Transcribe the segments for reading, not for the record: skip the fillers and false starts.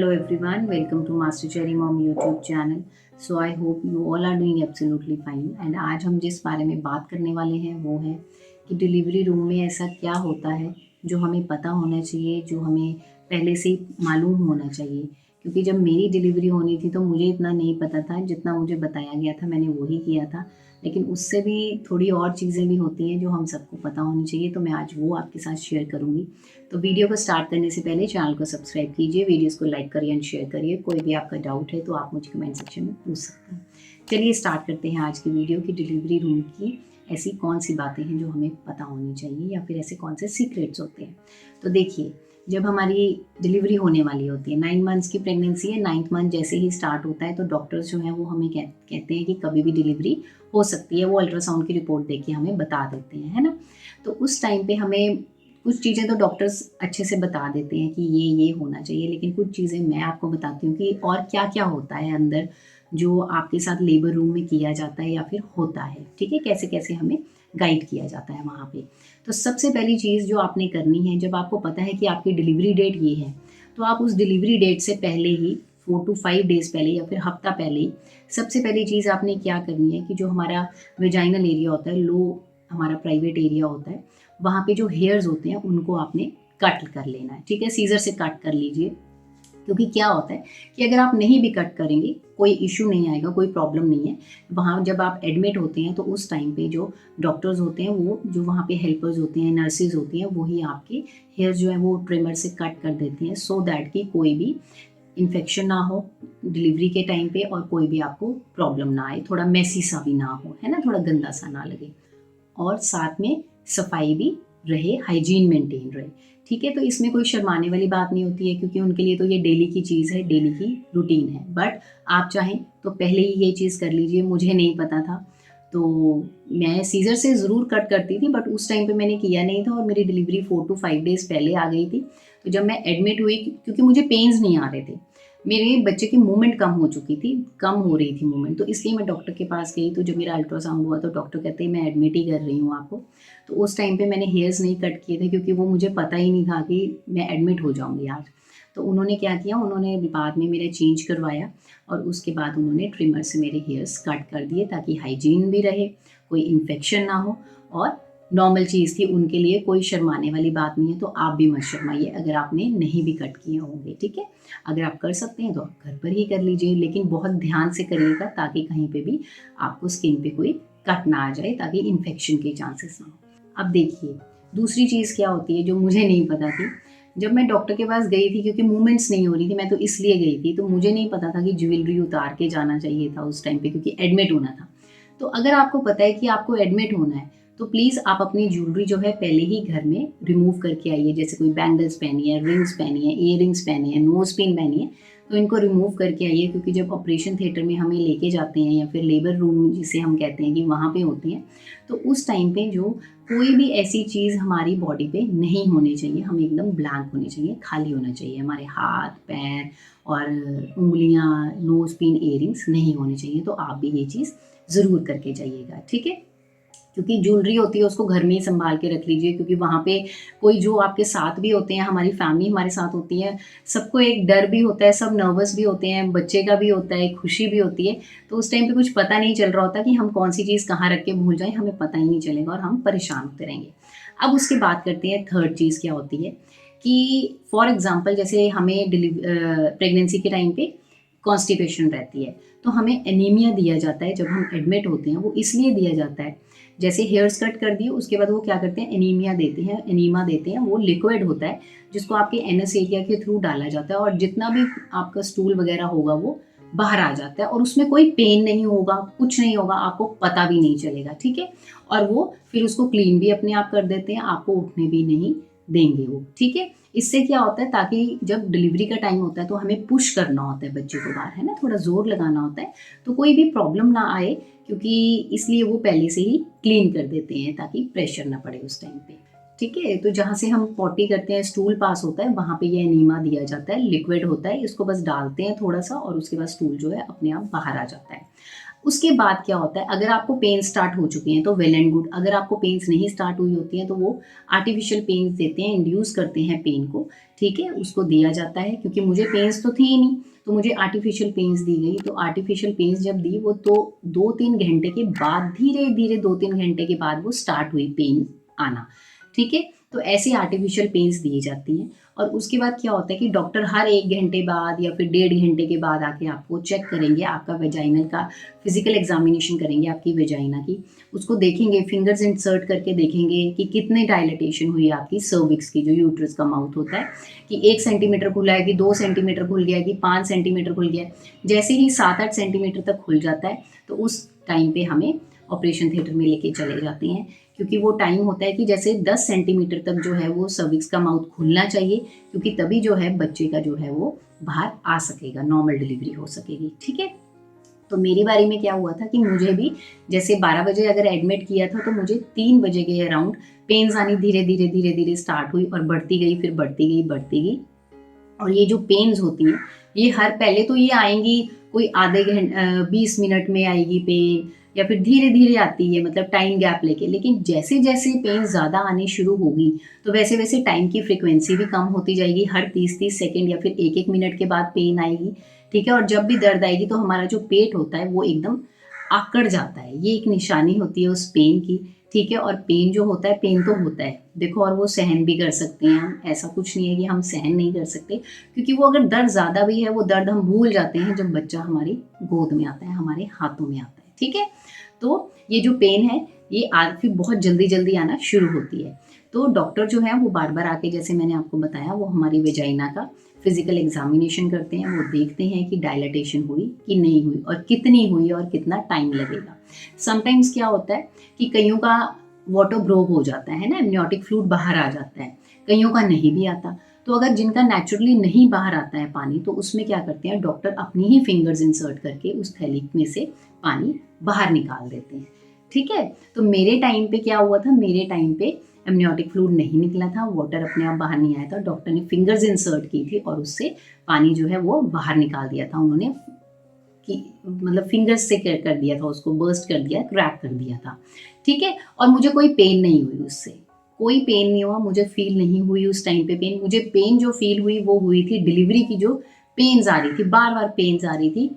Hello everyone, welcome to Master Cherry Mom YouTube channel. So I hope you all are doing absolutely fine. And आज हम जिस बारे में बात करने वाले हैं वो है कि डिलीवरी रूम में ऐसा क्या होता है जो हमें पता होना चाहिए, जो हमें पहले से ही मालूम होना चाहिए। क्योंकि जब मेरी डिलीवरी होनी थी तो मुझे इतना नहीं पता था, जितना मुझे बताया गया था मैंने वही किया था। लेकिन उससे भी थोड़ी और चीज़ें भी होती हैं जो हम सबको पता होनी चाहिए, तो मैं आज वो आपके साथ शेयर करूँगी। तो वीडियो को स्टार्ट करने से पहले चैनल को सब्सक्राइब कीजिए, वीडियोस को लाइक करिए एंड शेयर करिए। कोई भी आपका डाउट है तो आप मुझे कमेंट सेक्शन में पूछ सकते हैं। चलिए स्टार्ट करते हैं आज की वीडियो की डिलीवरी रूम की ऐसी कौन सी बातें हैं जो हमें पता होनी चाहिए या फिर ऐसे कौन से सीक्रेट्स होते हैं। तो देखिए, जब हमारी डिलीवरी होने वाली होती है, 9 मंथ्स की प्रेगनेंसी है, 9th मंथ जैसे ही स्टार्ट होता है तो डॉक्टर्स जो हैं वो हमें कहते हैं कि कभी भी डिलीवरी हो सकती है। वो अल्ट्रासाउंड की रिपोर्ट देख के हमें बता देते हैं, है ना। तो उस टाइम पे हमें कुछ चीज़ें तो डॉक्टर्स अच्छे से बता देते हैं कि ये होना चाहिए, लेकिन कुछ चीज़ें मैं आपको बताती हूँ कि और क्या क्या होता है अंदर जो आपके साथ लेबर रूम में किया जाता है या फिर होता है, ठीक है। कैसे कैसे हमें गाइड किया जाता है वहाँ पे। तो सबसे पहली चीज़ जो आपने करनी है, जब आपको पता है कि आपकी डिलीवरी डेट ये है, तो आप उस डिलीवरी डेट से पहले ही 4 to 5 डेज़ पहले या फिर हफ्ता पहले ही सबसे पहली चीज़ आपने क्या करनी है कि जो हमारा वेजाइनल एरिया होता है, लो हमारा प्राइवेट एरिया होता है, वहाँ पे जो हेयर्स होते हैं उनको आपने कट कर लेना है, ठीक है। सीज़र से कट कर लीजिए। क्योंकि क्या होता है कि अगर आप नहीं भी कट करेंगे कोई इश्यू नहीं आएगा, कोई प्रॉब्लम नहीं है। वहाँ जब आप एडमिट होते हैं तो उस टाइम पे जो डॉक्टर्स होते हैं, वो जो वहाँ पे हेल्पर्स होते हैं, नर्सेज होती हैं, वही आपके हेयर जो है वो ट्रिमर से कट कर देती हैं, सो दैट कि कोई भी इन्फेक्शन ना हो डिलीवरी के टाइम पे और कोई भी आपको प्रॉब्लम ना आए, थोड़ा मेसी सा भी ना हो, है ना, थोड़ा गंदा सा ना लगे। और साथ में सफाई भी रहे, हाइजीन मेंटेन रहे, ठीक है। तो इसमें कोई शर्माने वाली बात नहीं होती है, क्योंकि उनके लिए तो ये डेली की चीज़ है, डेली की रूटीन है। बट आप चाहें तो पहले ही ये चीज़ कर लीजिए। मुझे नहीं पता था तो मैं सीज़र से ज़रूर कट करती थी, बट उस टाइम पे मैंने किया नहीं था और मेरी डिलीवरी 4 to 5 डेज़ पहले आ गई थी। तो जब मैं एडमिट हुई, क्योंकि मुझे पेन्स नहीं आ रहे थे, मेरे बच्चे की मूवमेंट कम हो चुकी थी, कम हो रही थी मूवमेंट, तो इसलिए मैं डॉक्टर के पास गई। तो जब मेरा अल्ट्रासाउंड हुआ तो डॉक्टर कहते हैं मैं एडमिट ही कर रही हूँ आपको। तो उस टाइम पे मैंने हेयर्स नहीं कट किए थे, क्योंकि वो मुझे पता ही नहीं था कि मैं एडमिट हो जाऊँगी आज। तो उन्होंने क्या किया, उन्होंने बाद में मेरा चेंज करवाया और उसके बाद उन्होंने ट्रिमर से मेरे हेयर्स कट कर दिए, ताकि हाइजीन भी रहे, कोई इन्फेक्शन ना हो और नॉर्मल चीज़ थी उनके लिए, कोई शर्माने वाली बात नहीं है। तो आप भी मत शर्माइए अगर आपने नहीं भी कट किए होंगे, ठीक है। अगर आप कर सकते हैं तो आप घर पर ही कर लीजिए, लेकिन बहुत ध्यान से करिएगा ताकि कहीं पे भी आपको स्किन पे कोई कट ना आ जाए, ताकि इन्फेक्शन के चांसेस ना हो। अब देखिए, दूसरी चीज़ क्या होती है जो मुझे नहीं पता थी। जब मैं डॉक्टर के पास गई थी, क्योंकि मूवमेंट्स नहीं हो रही थी, मैं तो इसलिए गई थी, तो मुझे नहीं पता था कि ज्वेलरी उतार के जाना चाहिए था उस टाइम पे, क्योंकि एडमिट होना था। तो अगर आपको पता है कि आपको एडमिट होना है तो प्लीज़ आप अपनी ज्वेलरी जो है पहले ही घर में रिमूव करके आइए। जैसे कोई बैंगल्स पहनी है, रिंग्स पहनी है, इयररिंग्स पहनी है, नोज पिन पहनी है, तो इनको रिमूव करके आइए। क्योंकि जब ऑपरेशन थिएटर में हमें लेके जाते हैं या फिर लेबर रूम जिसे हम कहते हैं कि वहाँ पे होते हैं, तो उस टाइम पे जो कोई भी ऐसी चीज़ हमारी बॉडी पे नहीं होनी चाहिए, हम एकदम ब्लैंक होने चाहिए, खाली होना चाहिए। हमारे हाथ पैर और उंगलियाँ, नोज पिन, इयररिंग्स नहीं होने चाहिए। तो आप भी ये चीज़ ज़रूर करके जाइएगा, ठीक है। क्योंकि ज्वेलरी होती है उसको घर में ही संभाल के रख लीजिए, क्योंकि वहाँ पे कोई जो आपके साथ भी होते हैं, हमारी फैमिली हमारे साथ होती है, सबको एक डर भी होता है, सब नर्वस भी होते हैं, बच्चे का भी होता है, खुशी भी होती है। तो उस टाइम पे कुछ पता नहीं चल रहा होता कि हम कौन सी चीज़ कहाँ रख के भूल जाएँ, हमें पता ही नहीं चलेगा और हम परेशान होते रहेंगे। अब उसकी बात करते हैं, थर्ड चीज़ क्या होती है कि फॉर एग्ज़ाम्पल जैसे हमें प्रेगनेंसी के टाइम पे कॉन्स्टिपेशन रहती है, तो हमें एनीमिया दिया जाता है जब हम एडमिट होते हैं। वो इसलिए दिया जाता है, जैसे हेयर्स कट कर दिए उसके बाद वो क्या करते हैं, एनीमिया देते हैं, एनीमा देते हैं। वो लिक्विड होता है जिसको आपके एनस एरिया के थ्रू डाला जाता है और जितना भी आपका स्टूल वगैरह होगा वो बाहर आ जाता है और उसमें कोई पेन नहीं होगा, कुछ नहीं होगा, आपको पता भी नहीं चलेगा, ठीक है। और वो फिर उसको क्लीन भी अपने आप कर देते हैं, आपको उठने भी नहीं देंगे वो, ठीक है। इससे क्या होता है, ताकि जब डिलीवरी का टाइम होता है तो हमें पुश करना होता है बच्चे को बाहर, है ना, थोड़ा जोर लगाना होता है, तो कोई भी प्रॉब्लम ना आए, क्योंकि इसलिए वो पहले से ही क्लीन कर देते हैं ताकि प्रेशर ना पड़े उस टाइम पे, ठीक है। तो जहाँ से हम पॉटी करते हैं, स्टूल पास होता है, वहाँ पे ये एनीमा दिया जाता है, लिक्विड होता है, इसको बस डालते हैं थोड़ा सा और उसके बाद स्टूल जो है अपने आप बाहर आ जाता है। उसके बाद क्या होता है, अगर आपको पेन स्टार्ट हो चुके हैं तो वेल एंड गुड। अगर आपको पेन्स नहीं स्टार्ट हुई होती हैं तो वो आर्टिफिशियल पेन्स देते हैं, इंड्यूस करते हैं पेन को, ठीक है, उसको दिया जाता है। क्योंकि मुझे पेन्स तो थी ही नहीं, तो मुझे आर्टिफिशियल पेन्स दी गई। तो आर्टिफिशियल पेन्स जब दी, वो तो 2-3 घंटे के बाद, धीरे धीरे 2-3 घंटे के बाद वो स्टार्ट हुई पेन आना, ठीक है। तो ऐसे आर्टिफिशियल पेन्स दी जाती हैं। और उसके बाद क्या होता है कि डॉक्टर हर 1 घंटे बाद या फिर 1.5 घंटे के बाद आके आपको चेक करेंगे, आपका वेजाइनल का फिजिकल एग्जामिनेशन करेंगे, आपकी वेजाइना की। उसको देखेंगे, फिंगर्स इंसर्ट करके देखेंगे कि कितने डायलेटेशन हुई आपकी सर्विक्स की, जो यूट्रस का माउथ होता है, कि 1 सेंटीमीटर खुला है, कि 2 सेंटीमीटर खुल गया है, कि 5 सेंटीमीटर खुल गया है। जैसे ही 7-8 सेंटीमीटर तक खुल जाता है तो उस टाइम पे हमें ऑपरेशन थिएटर में लेके चले जाते हैं। क्योंकि वो टाइम होता है कि जैसे 10 सेंटीमीटर तक जो है वो सर्विक्स का माउथ खुलना चाहिए, क्योंकि तभी जो है बच्चे का जो है वो बाहर आ सकेगा, नॉर्मल डिलीवरी हो सकेगी, ठीक है। तो मेरी बारी में क्या हुआ था कि मुझे भी जैसे 12 बजे अगर एडमिट किया था तो मुझे 3 बजे के अराउंड पेन्स आनी धीरे धीरे धीरे धीरे स्टार्ट हुई, और बढ़ती गई, फिर बढ़ती गई, बढ़ती गई। और ये जो पेन्स होती हैं, ये हर पहले तो ये आएंगी कोई आधे घंटे 20 मिनट में आएगी पेन, या फिर धीरे धीरे आती है, मतलब टाइम गैप लेके। लेकिन जैसे जैसे पेन ज़्यादा आनी शुरू होगी तो वैसे वैसे टाइम की फ्रिक्वेंसी भी कम होती जाएगी। हर 30-30 सेकेंड या फिर 1-1 मिनट के बाद पेन आएगी, ठीक है। और जब भी दर्द आएगी तो हमारा जो पेट होता है वो एकदम आकड़ जाता है, ये एक निशानी होती है उस पेन की, ठीक है। और पेन जो होता है, पेन तो होता है देखो, और वो सहन भी कर सकते हैं हम, ऐसा कुछ नहीं है कि हम सहन नहीं कर सकते। क्योंकि वो अगर दर्द ज़्यादा भी है, वो दर्द हम भूल जाते हैं जब बच्चा हमारी गोद में आता है, हमारे हाथों में आता है, ठीक है। तो ये जो पेन है, ये फिर बहुत जल्दी जल्दी आना शुरू होती है। तो डॉक्टर जो है वो बार बार आके, जैसे मैंने आपको बताया, वो हमारी वेजाइना का फिजिकल एग्जामिनेशन करते हैं। वो देखते हैं कि डायलेटेशन हुई कि नहीं हुई, और कितनी हुई, और कितना टाइम लगेगा। समटाइम्स क्या होता है कि कईयों का वाटर ब्रोक हो जाता है ना, एमनियोटिक फ्लूइड बाहर आ जाता है, कईयों का नहीं भी आता। तो अगर जिनका नेचुरली नहीं बाहर आता है पानी, तो उसमें क्या करते हैं डॉक्टर, अपनी ही फिंगर्स इंसर्ट करके उस थैली में से पानी बाहर निकाल देते हैं, ठीक है। तो मेरे टाइम पे क्या हुआ था, मेरे टाइम पे एमनियोटिक फ्लूइड नहीं निकला था, वाटर अपने आप बाहर नहीं आया था। डॉक्टर ने फिंगर्स इंसर्ट की थी और उससे पानी जो है वो बाहर निकाल दिया था उन्होंने, कि मतलब फिंगर्स से कर दिया था, उसको बर्स्ट कर दिया, क्रैक कर दिया था, ठीक है। और मुझे कोई पेन नहीं हुई उससे, कोई पेन नहीं हुआ, मुझे फील नहीं हुई उस टाइम पे पेन। मुझे पेन जो फील हुई वो हुई थी डिलीवरी की, जो पेन्स आ रही थी, बार बार पेन्स आ रही थी।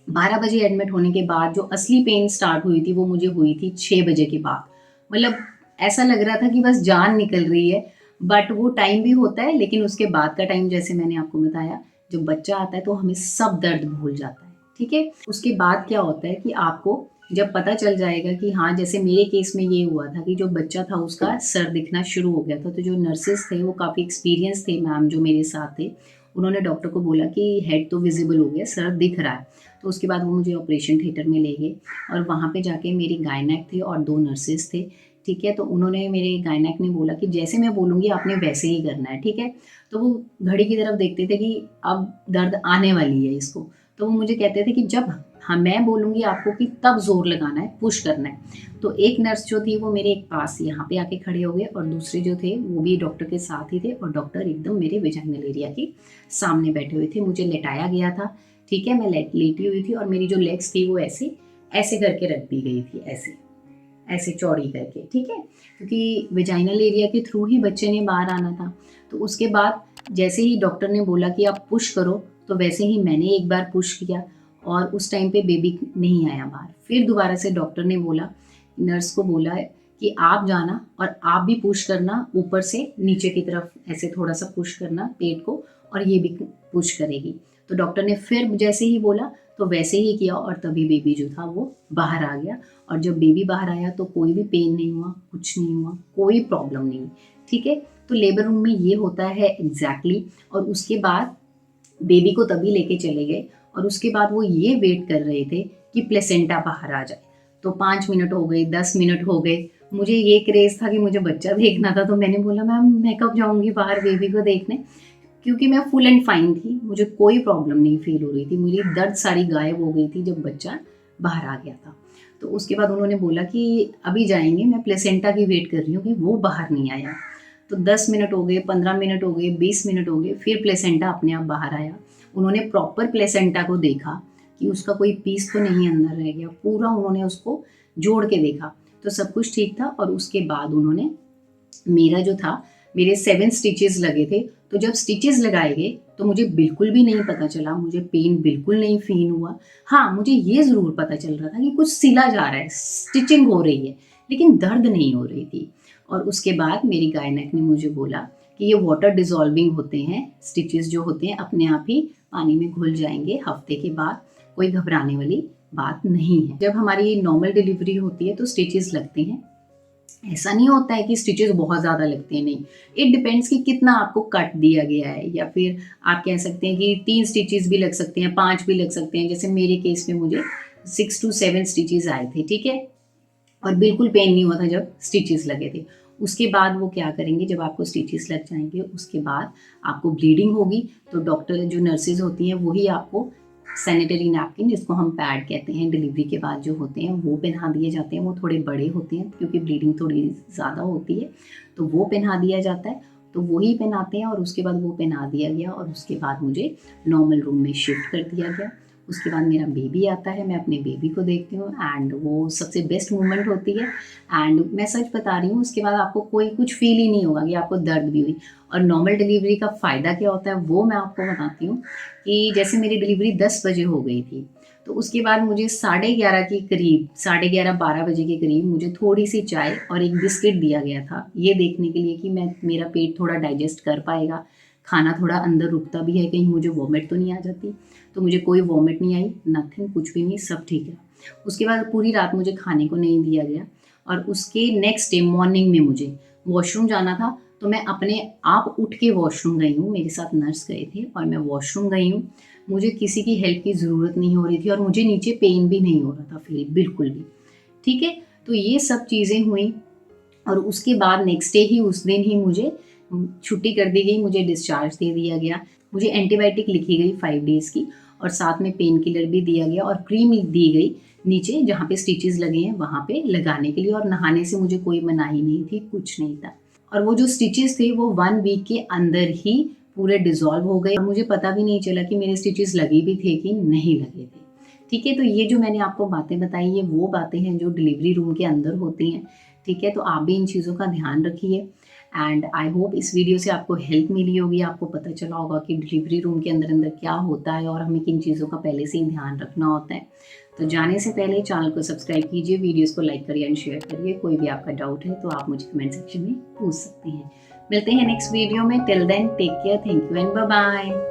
12 बजे एडमिट होने के बाद जो असली पेन स्टार्ट हुई थी वो मुझे हुई थी 6 बजे के बाद। मतलब ऐसा लग रहा था कि बस जान निकल रही है। बट वो टाइम भी होता है, लेकिन उसके बाद का टाइम, जैसे मैंने आपको बताया, जब बच्चा आता है तो हमें सब दर्द भूल जाता है, ठीक है। उसके बाद क्या होता है कि आपको जब पता चल जाएगा कि हाँ, जैसे मेरे केस में ये हुआ था कि जो बच्चा था उसका सर दिखना शुरू हो गया था, तो जो नर्सेस थे वो काफ़ी एक्सपीरियंस थे, मैम जो मेरे साथ थे, उन्होंने डॉक्टर को बोला कि हेड तो विजिबल हो गया, सर दिख रहा है। तो उसके बाद वो मुझे ऑपरेशन थिएटर में ले गए, और वहाँ पे जाके मेरी गायनेक थे और 2 नर्सेस थे, ठीक है। तो उन्होंने, मेरे गायनेक ने बोला कि जैसे मैं बोलूँगी आपने वैसे ही करना है, ठीक है। तो वो घड़ी की तरफ देखते थे कि अब दर्द आने वाली है इसको, तो वो मुझे कहते थे कि जब हाँ मैं बोलूँगी आपको कि तब ज़ोर लगाना है, पुश करना है। तो एक नर्स जो थी वो मेरे एक पास यहाँ पे आके खड़े हो गए, और दूसरे जो थे वो भी डॉक्टर के साथ ही थे, और डॉक्टर एकदम मेरे वेजाइनल एरिया के सामने बैठे हुए थे। मुझे लेटाया गया था, ठीक है, मैं लेटी हुई थी, और मेरी जो लेग्स थी वो ऐसे ऐसे करके रख दी गई थी, ऐसे ऐसे चौड़ी करके, ठीक है। क्योंकि वेजाइनल एरिया के थ्रू ही बच्चे ने बाहर आना था। तो उसके बाद जैसे ही डॉक्टर ने बोला कि आप पुश करो, तो वैसे ही मैंने एक बार पुश किया, और उस टाइम पे बेबी नहीं आया बाहर। फिर दोबारा से डॉक्टर ने बोला, नर्स को बोला कि आप जाना और आप भी पुश करना, ऊपर से नीचे की तरफ ऐसे थोड़ा सा पुश करना पेट को, और ये भी पुश करेगी। तो डॉक्टर ने फिर जैसे ही बोला तो वैसे ही किया, और तभी बेबी जो था वो बाहर आ गया। और जब बेबी बाहर आया तो कोई भी पेन नहीं हुआ, कुछ नहीं हुआ, कोई प्रॉब्लम नहीं, ठीक है। तो लेबर रूम में ये होता है एग्जैक्टली। और उसके बाद बेबी को तभी लेके चले गए, और उसके बाद वो ये वेट कर रहे थे कि प्लेसेंटा बाहर आ जाए। तो 5 मिनट हो गए, 10 मिनट हो गए, मुझे ये क्रेज था कि मुझे बच्चा देखना था। तो मैंने बोला मैम मैं कब जाऊँगी बाहर बेबी को देखने, क्योंकि मैं फुल एंड फाइन थी, मुझे कोई प्रॉब्लम नहीं फील हो रही थी, मेरी दर्द सारी गायब हो गई थी जब बच्चा बाहर आ गया था। तो उसके बाद उन्होंने बोला कि अभी जाएंगे, मैं प्लेसेंटा की वेट कर रही हूँ कि वो बाहर नहीं आया। तो 10 मिनट हो गए, 15 मिनट हो गए, 20 मिनट हो गए, फिर प्लेसेंटा अपने आप बाहर आया। उन्होंने प्रॉपर प्लेसेंटा को देखा कि उसका कोई पीस तो नहीं अंदर रह गया। पूरा उन्होंने उसको जोड़ के देखा तो सब कुछ ठीक था। और उसके बाद उन्होंने मेरा जो था, मेरे 7 स्टिचेस लगे थे। तो जब स्टिचेस लगाए गए तो मुझे बिल्कुल भी नहीं पता चला, मुझे पेन बिल्कुल नहीं फील हुआ। हाँ, मुझे ये ज़रूर पता चल रहा था कि कुछ सिला जा रहा है, स्टिचिंग हो रही है, लेकिन दर्द नहीं हो रही थी। और उसके बाद मेरी गायनेक ने मुझे बोला कि ये वाटर डिज़ोल्विंग होते हैं, स्टिचेस जो होते हैं अपने आप ही पानी में घुल जाएंगे हफ्ते के बाद, कोई घबराने वाली बात नहीं है। जब हमारी नॉर्मल डिलीवरी होती है तो स्टिचेस लगते हैं। ऐसा नहीं होता है कि स्टिचेस बहुत ज़्यादा लगते हैं, नहीं। इट डिपेंड्स कि कितना आपको कट दिया गया है, या फिर आप कह सकते हैं कि 3 स्टिचेस भी लग सकते हैं, 5 भी लग सकते हैं। जैसे मेरे केस में मुझे 6 to 7 स्टिचेस आए थे, ठीक है। और बिल्कुल पेन नहीं हुआ था जब स्टिचेस लगे थे। उसके बाद वो क्या करेंगे, जब आपको स्टिचेस लग जाएंगे उसके बाद आपको ब्लीडिंग होगी तो डॉक्टर, जो नर्सेज होती हैं, वही आपको सैनिटरी नैपकिन, जिसको हम पैड कहते हैं, डिलीवरी के बाद जो होते हैं वो पहना दिए जाते हैं। वो थोड़े बड़े होते हैं क्योंकि ब्लीडिंग थोड़ी ज़्यादा होती है, तो वो पहना दिया जाता है। तो वही पहनाते हैं और उसके बाद वो पहना दिया गया और उसके बाद मुझे नॉर्मल रूम में शिफ्ट कर दिया गया। उसके बाद मेरा बेबी आता है, मैं अपने बेबी को देखती हूँ एंड वो सबसे बेस्ट मोमेंट होती है। एंड मैं सच बता रही हूँ, उसके बाद आपको कोई कुछ फील ही नहीं होगा कि आपको दर्द भी हुई। और नॉर्मल डिलीवरी का फ़ायदा क्या होता है वो मैं आपको बताती हूँ। कि जैसे मेरी डिलीवरी 10 बजे हो गई थी, तो उसके बाद मुझे 11:30 के करीब, 11:30-12 बजे के करीब मुझे थोड़ी सी चाय और एक बिस्किट दिया गया था, ये देखने के लिए कि मेरा पेट थोड़ा डाइजेस्ट कर पाएगा, खाना थोड़ा अंदर रुकता भी है, कहीं मुझे वॉमिट तो नहीं आ जाती। तो मुझे कोई वॉमिट नहीं आई, नथिंग, कुछ भी नहीं, सब ठीक है। उसके बाद पूरी रात मुझे खाने को नहीं दिया गया। और उसके नेक्स्ट डे मॉर्निंग में मुझे वॉशरूम जाना था, तो मैं अपने आप उठ के वॉशरूम गई हूँ, मेरे साथ नर्स गए थे और मैं वॉशरूम गई हूँ। मुझे किसी की हेल्प की ज़रूरत नहीं हो रही थी और मुझे नीचे पेन भी नहीं हो रहा था फील, बिल्कुल भी, ठीक है। तो ये सब चीज़ें हुई और उसके बाद नेक्स्ट डे ही, उस दिन ही मुझे छुट्टी कर दी गई, मुझे डिस्चार्ज दे दिया गया। मुझे एंटीबायोटिक लिखी गई 5 डेज़ की और साथ में पेन किलर भी दिया गया और क्रीम दी गई नीचे जहाँ पे स्टिचेस लगे हैं वहाँ पे लगाने के लिए। और नहाने से मुझे कोई मनाही नहीं थी, कुछ नहीं था। और वो जो स्टिचेस थे वो 1 वीक के अंदर ही पूरे डिज़ोल्व हो गए और मुझे पता भी नहीं चला कि मेरे स्टिचेस लगे भी थे कि नहीं लगे थे, ठीक है। तो ये जो मैंने आपको बातें बताई, ये वो बातें हैं जो डिलीवरी रूम के अंदर होती हैं, ठीक है। तो आप भी इन चीज़ों का ध्यान रखिए एंड आई होप इस वीडियो से आपको हेल्प मिली होगी, आपको पता चला होगा कि डिलीवरी रूम के अंदर क्या होता है और हमें किन चीज़ों का पहले से ही ध्यान रखना होता है। तो जाने से पहले चैनल को सब्सक्राइब कीजिए, वीडियोस को लाइक करिए एंड शेयर करिए। कोई भी आपका डाउट है तो आप मुझे कमेंट सेक्शन में पूछ सकते हैं। मिलते हैं नेक्स्ट वीडियो में। Till then take care, thank you and bye bye.